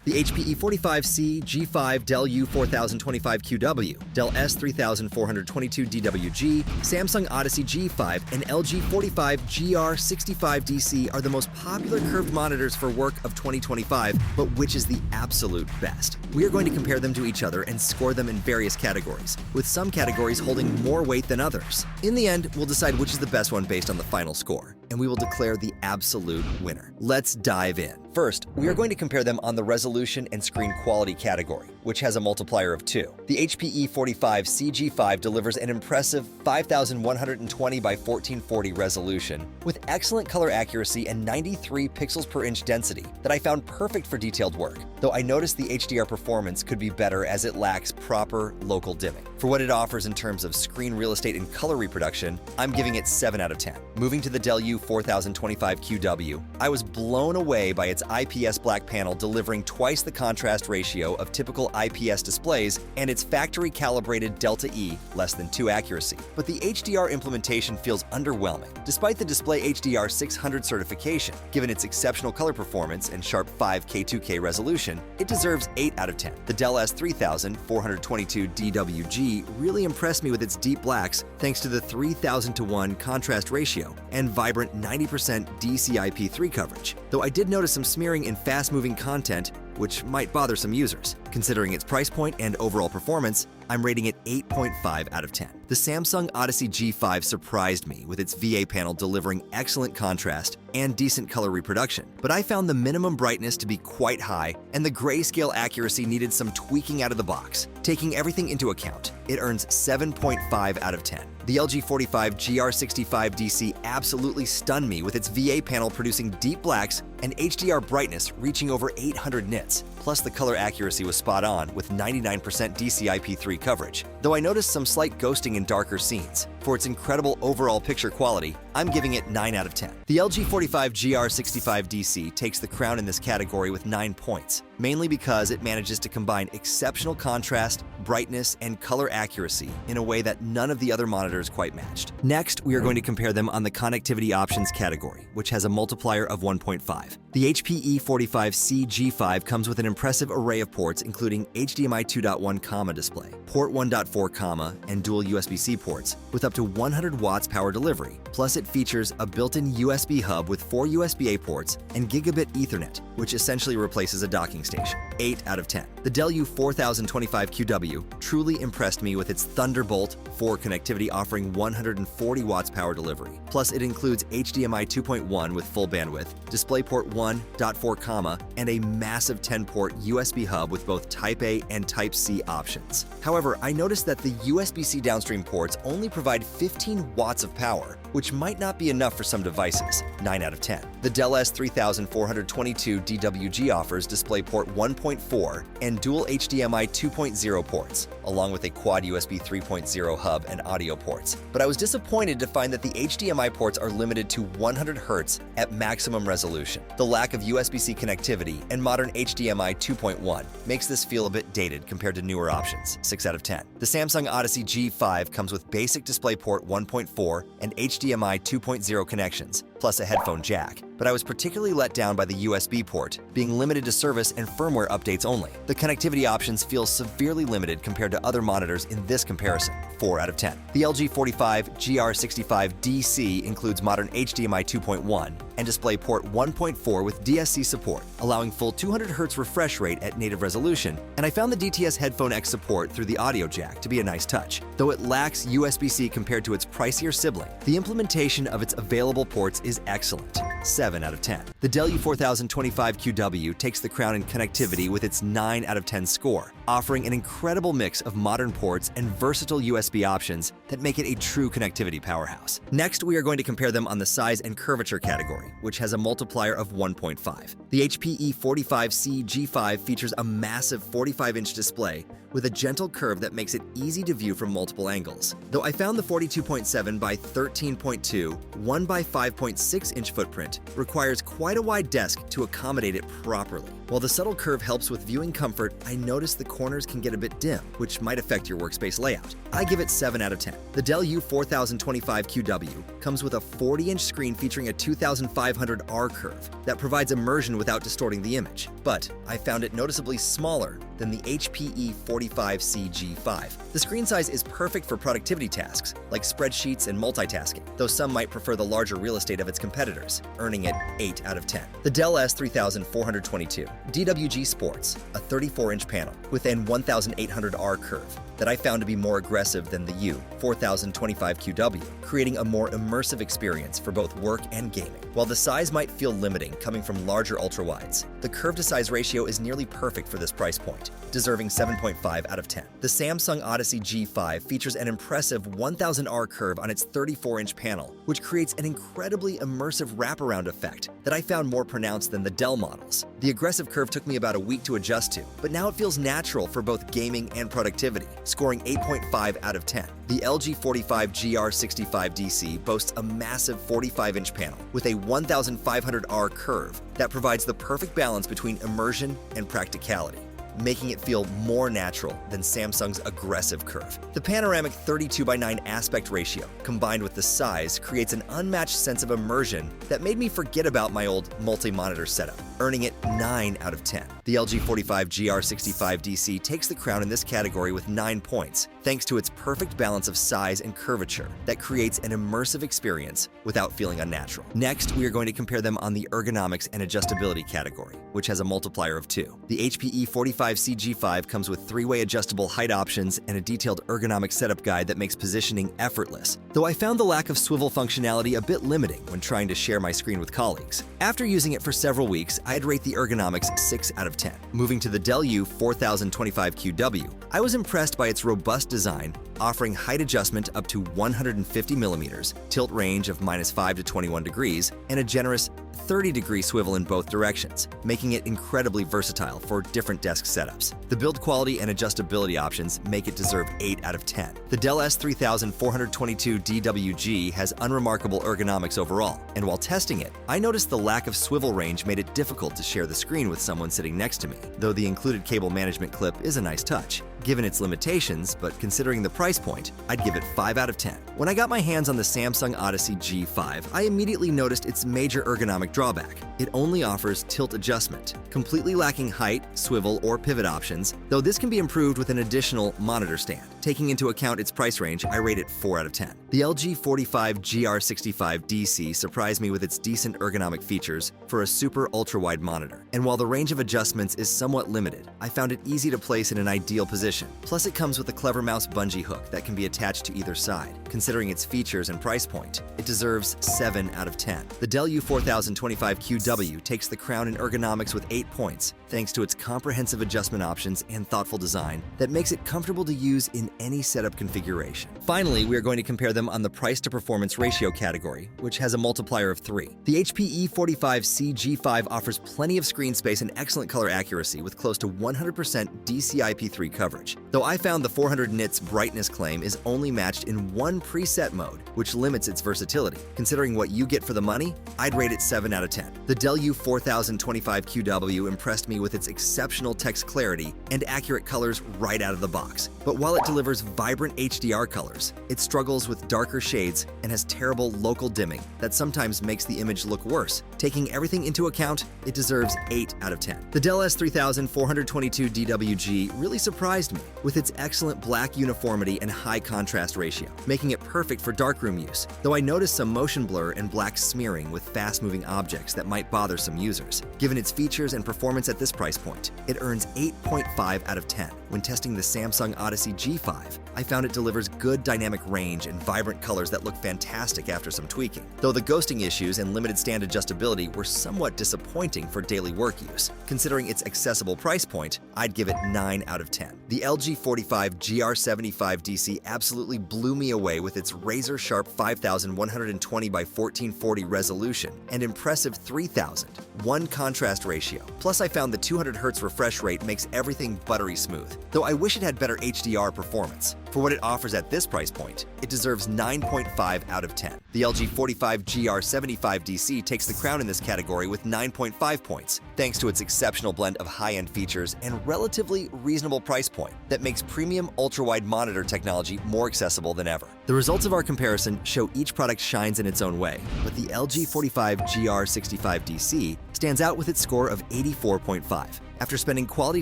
The HP E45c G5 Dell U4025QW, Dell S3422DWG, Samsung Odyssey G5, and LG 45GR65DC are the most popular curved monitors for work of 2025, but which is the absolute best? We are going to compare them to each other and score them in various categories, with some categories holding more weight than others. In the end, we'll decide which is the best one based on the final score, and we will declare the absolute winner. Let's dive in. First, we are going to compare them on the resolution and screen quality category, which has a multiplier of 2. The HP E45c G5 delivers an impressive 5120 by 1440 resolution with excellent color accuracy and 93 pixels per inch density that I found perfect for detailed work, though I noticed the HDR performance could be better as it lacks proper local dimming. For what it offers in terms of screen real estate and color reproduction, I'm giving it 7 out of 10. Moving to the Dell U4025QW, I was blown away by its IPS black panel delivering twice the contrast ratio of typical IPS displays and its factory-calibrated Delta E less than 2 accuracy. But the HDR implementation feels underwhelming. Despite the Display HDR 600 certification, given its exceptional color performance and sharp 5K2K resolution, it deserves 8 out of 10. The Dell S3422DWG really impressed me with its deep blacks thanks to the 3000:1 contrast ratio and vibrant 90% DCI-P3 coverage, though I did notice some smearing in fast-moving content, which might bother some users. Considering its price point and overall performance, I'm rating it 8.5 out of 10. The Samsung Odyssey G5 surprised me with its VA panel delivering excellent contrast and decent color reproduction, but I found the minimum brightness to be quite high and the grayscale accuracy needed some tweaking out of the box. Taking everything into account, it earns 7.5 out of 10. The LG 45GR65DC absolutely stunned me with its VA panel producing deep blacks and HDR brightness reaching over 800 nits. Plus the color accuracy was spot on with 99% DCI-P3 coverage, though I noticed some slight ghosting in darker scenes. For its incredible overall picture quality, I'm giving it 9 out of 10. The LG 45GR65DC takes the crown in this category with 9 points, mainly because it manages to combine exceptional contrast, brightness, and color accuracy in a way that none of the other monitors quite matched. Next, we are going to compare them on the connectivity options category, which has a multiplier of 1.5. The HP E45c G5 comes with an impressive array of ports including HDMI 2.1, display, port 1.4, and dual USB-C ports with up to 100 watts power delivery. Plus it features a built-in USB hub with 4 USB-A ports and gigabit Ethernet, which essentially replaces a docking station. 8 out of 10. The Dell U4025QW truly impressed me with its Thunderbolt 4 connectivity offering 140 watts power delivery. Plus it includes HDMI 2.1 with full bandwidth, DisplayPort 1.4, and a massive 10-port USB hub with both Type A and Type C options. However, I noticed that the USB-C downstream ports only provide 15 watts of power, which might not be enough for some devices. 9 out of 10. The Dell S3422DWG offers DisplayPort 1.4 and dual HDMI 2.0 ports, along with a quad USB 3.0 hub and audio ports. But I was disappointed to find that the HDMI ports are limited to 100 Hz at maximum resolution. The lack of USB-C connectivity and modern HDMI 2.1 makes this feel a bit dated compared to newer options. 6 out of 10. The Samsung Odyssey G5 comes with basic DisplayPort 1.4 and HDMI 2.0 connections, plus a headphone jack. But I was particularly let down by the USB port, being limited to service and firmware updates only. The connectivity options feel severely limited compared to other monitors in this comparison. 4 out of 10. The LG 45GR65DC includes modern HDMI 2.1 and DisplayPort 1.4 with DSC support, allowing full 200 Hz refresh rate at native resolution, and I found the DTS Headphone X support through the audio jack to be a nice touch. Though it lacks USB-C compared to its pricier sibling, the implementation of its available ports is excellent. 7 out of 10. The Dell U4025QW takes the crown in connectivity with its 9 out of 10 score, offering an incredible mix of modern ports and versatile USB options that make it a true connectivity powerhouse. Next, we are going to compare them on the size and curvature category, which has a multiplier of 1.5. The HP E45c G5 features a massive 45-inch display with a gentle curve that makes it easy to view from multiple angles. Though I found the 42.7 by 13.2, 1 by 5.6 inch footprint requires quite a wide desk to accommodate it properly. While the subtle curve helps with viewing comfort, I noticed the corners can get a bit dim, which might affect your workspace layout. I give it 7 out of 10. The Dell U4025QW comes with a 40-inch screen featuring a 2500R curve that provides immersion without distorting the image. but I found it noticeably smaller than the HP E45c G5. The screen size is perfect for productivity tasks like spreadsheets and multitasking, though some might prefer the larger real estate of its competitors, earning it 8 out of 10. The Dell S3422DWG sports a 34-inch panel with an 1800R curve that I found to be more aggressive than the U4025QW, creating a more immersive experience for both work and gaming. While the size might feel limiting coming from larger ultrawides, the curve-to-size ratio is nearly perfect for this price point, deserving 7.5 out of 10. The Samsung Odyssey G5 features an impressive 1000R curve on its 34-inch panel, which creates an incredibly immersive wraparound effect that I found more pronounced than the Dell models. The aggressive curve took me about a week to adjust to, but now it feels natural for both gaming and productivity, scoring 8.5 out of 10. The LG 45GR65DC boasts a massive 45-inch panel with a 1500R curve that provides the perfect balance between immersion and practicality, making it feel more natural than Samsung's aggressive curve. The panoramic 32:9 aspect ratio, combined with the size, creates an unmatched sense of immersion that made me forget about my old multi-monitor setup, earning it 9 out of 10. The LG 45GR65DC takes the crown in this category with 9 points, thanks to its perfect balance of size and curvature that creates an immersive experience without feeling unnatural. Next, we are going to compare them on the ergonomics and adjustability category, which has a multiplier of 2. The HP E45c G5 comes with 3-way adjustable height options and a detailed ergonomic setup guide that makes positioning effortless, though I found the lack of swivel functionality a bit limiting when trying to share my screen with colleagues. After using it for several weeks, I'd rate the ergonomics 6 out of 10. Moving to the Dell U4025QW, I was impressed by its robust design, offering height adjustment up to 150 millimeters, tilt range of -5 to 21 degrees, and a generous 30-degree swivel in both directions, making it incredibly versatile for different desk setups. The build quality and adjustability options make it deserve 8 out of 10. The Dell S3422DWG has unremarkable ergonomics overall, and while testing it, I noticed the lack of swivel range made it difficult to share the screen with someone sitting next to me, though the included cable management clip is a nice touch. Given its limitations, but considering the price point, I'd give it 5 out of 10. When I got my hands on the Samsung Odyssey G5, I immediately noticed its major ergonomic drawback. It only offers tilt adjustment, completely lacking height, swivel, or pivot options, though this can be improved with an additional monitor stand. Taking into account its price range, I rate it 4 out of 10. The LG 45GR65DC surprised me with its decent ergonomic features for a super ultra-wide monitor. And while the range of adjustments is somewhat limited, I found it easy to place in an ideal position. Plus, it comes with a clever mouse bungee hook that can be attached to either side. Considering its features and price point, it deserves 7 out of 10. The Dell U4025QW takes the crown in ergonomics with 8 points, thanks to its comprehensive adjustment options and thoughtful design that makes it comfortable to use in any setup configuration. Finally, we are going to compare them on the price-to-performance ratio category, which has a multiplier of 3. The HP E45c G5 offers plenty of screen space and excellent color accuracy with close to 100% DCI-P3 coverage. Though I found the 400 nits brightness claim is only matched in one preset mode, which limits its versatility. Considering what you get for the money, I'd rate it 7 out of 10. The Dell U4025QW impressed me with its exceptional text clarity and accurate colors right out of the box. But while it delivers vibrant HDR colors, it struggles with darker shades and has terrible local dimming that sometimes makes the image look worse. Taking everything into account, it deserves 8 out of 10. The Dell S3422DWG really surprised me with its excellent black uniformity and high contrast ratio, making it perfect for darkroom use, though I noticed some motion blur and black smearing with fast-moving objects that might bother some users. Given its features and performance at this price point, it earns 8.5 out of 10. When testing the Samsung Odyssey G5, I found it delivers good dynamic range and vibrant colors that look fantastic after some tweaking, though the ghosting issues and limited stand adjustability were somewhat disappointing for daily work use. Considering its accessible price point, I'd give it 9 out of 10. The LG 45GR75DC absolutely blew me away with its razor-sharp 5120 by 1440 resolution and impressive 3000:1 contrast ratio. Plus, I found the 200Hz refresh rate makes everything buttery smooth, though I wish it had better HDR performance. For what it offers at this price point, it deserves 9.5 out of 10. The LG 45GR75DC takes the crown in this category with 9.5 points, thanks to its exceptional blend of high-end features and relatively reasonable price point that makes premium ultra-wide monitor technology more accessible than ever. The results of our comparison show each product shines in its own way, but the LG 45GR65DC stands out with its score of 84.5. After spending quality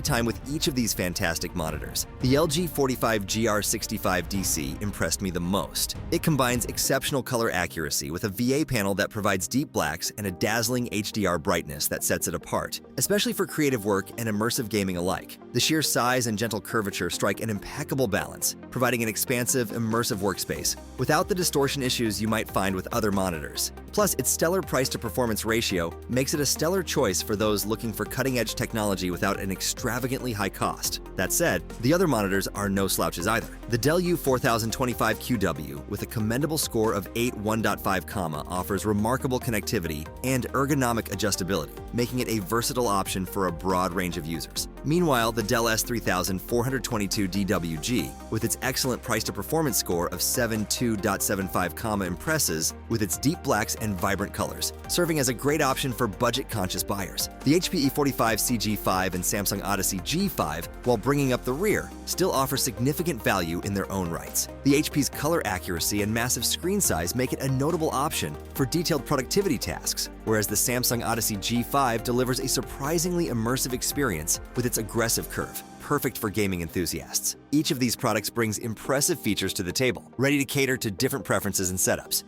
time with each of these fantastic monitors, the LG 45GR65DC impressed me the most. It combines exceptional color accuracy with a VA panel that provides deep blacks and a dazzling HDR brightness that sets it apart, especially for creative work and immersive gaming alike. The sheer size and gentle curvature strike an impeccable balance, providing an expansive, immersive workspace without the distortion issues you might find with other monitors. Plus, its stellar price-to-performance ratio makes it a stellar choice for those looking for cutting-edge technology without an extravagantly high cost. That said, the other monitors are no slouches either. The Dell U4025QW, with a commendable score of 8.1.5, offers remarkable connectivity and ergonomic adjustability, making it a versatile option for a broad range of users. Meanwhile, the Dell S3422DWG, with its excellent price-to-performance score of 7.2.75, impresses with its deep blacks and vibrant colors, serving as a great option for budget-conscious buyers. The HP E45c G5 and Samsung Odyssey G5, while bringing up the rear, still offer significant value in their own rights. The HP's color accuracy and massive screen size make it a notable option for detailed productivity tasks, whereas the Samsung Odyssey G5 delivers a surprisingly immersive experience with its aggressive curve, perfect for gaming enthusiasts. Each of these products brings impressive features to the table, ready to cater to different preferences and setups.